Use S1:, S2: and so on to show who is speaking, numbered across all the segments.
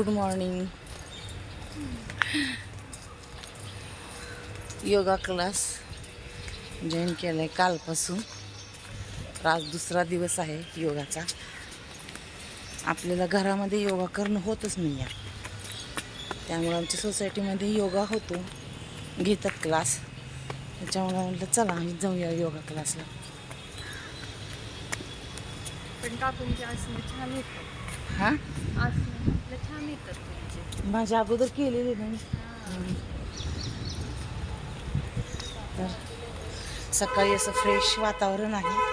S1: Good morning. Yoga class join केला आहे कालपासून. तर आज दुसरा दिवस आहे योगाचा. आपल्याला घरामध्ये योगा करणं होतच नाही आहे. त्यामुळे आमच्या सोसायटीमध्ये योगा होतो, घेतात क्लास. त्याच्यामुळे म्हटलं चला आम्ही जाऊया योगा क्लासला.
S2: पण काकूंची आसनं छान येतात.
S1: हां,
S2: आसनं म्हटलं छान येतात तुमचे.
S1: माझ्या अगोदर केलेले नाही. तर सकाळी असं फ्रेश वातावरण आहे.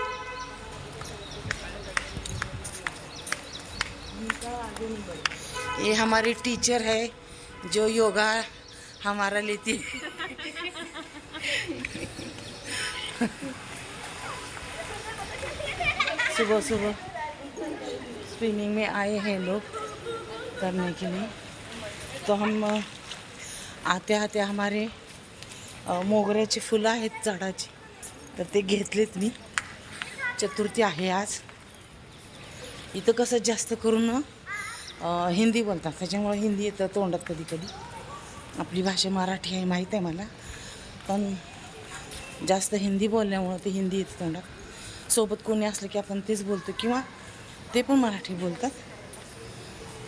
S1: ये हमारी टीचर है जो योगा हमारा लेती है. सुबह सुबह स्विमिंग में आए हैं लोग करने के लिए. तो हम आते आते हमारे मोगऱ्याची फुलं आहेत झाडाची, तर ते घेतलेत मी. चतुर्थी आहे आज. इथं कसं जास्त करून हिंदी बोलतात, त्याच्यामुळे हिंदी येतं तोंडात कधी कधी. आपली भाषा मराठी आहे माहीत आहे मला, पण जास्त हिंदी बोलल्यामुळं ते हिंदी येतं तोंडात. सोबत कोणी असलं की आपण तेच बोलतो, किंवा ते पण मराठी बोलतात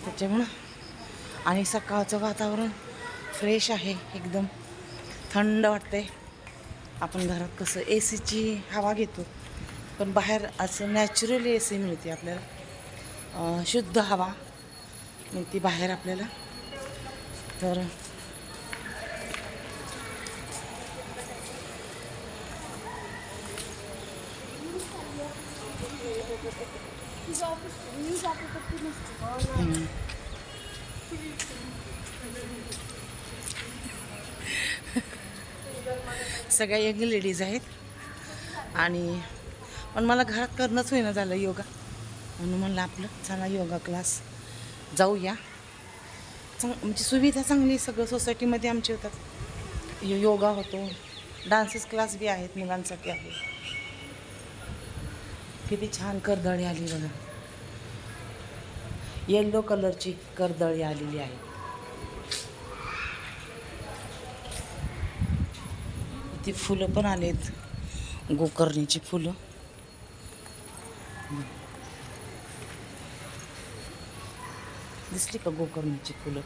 S1: त्याच्यामुळं. आणि सकाळचं वातावरण फ्रेश आहे, एकदम थंड वाटतंय. आपण घरात कसं AC ची हवा घेतो, पण बाहेर असं नॅचरल AC मिळते आपल्याला, शुद्ध हवा मिळते बाहेर आपल्याला. तर सगळ्या यंग लेडीज आहेत. आणि पण मला घरात करणंच होईना झालं योगा, म्हणून म्हणलं आपलं चला योगा क्लास जाऊया. म्हणजे सुविधा चांगली सगळं सोसायटीमध्ये आमची होतात. योगा होतो, डान्सेस क्लास बी आहेत, मुलांसाठी आहे. किती छान कर्दळी आली बघा, येल्लो कलरची कर्दळी आलेली आहे. ती फुलं पण आलेत, गोकर्णीची फुलं. दिसली का गोकर्णीची फुलं?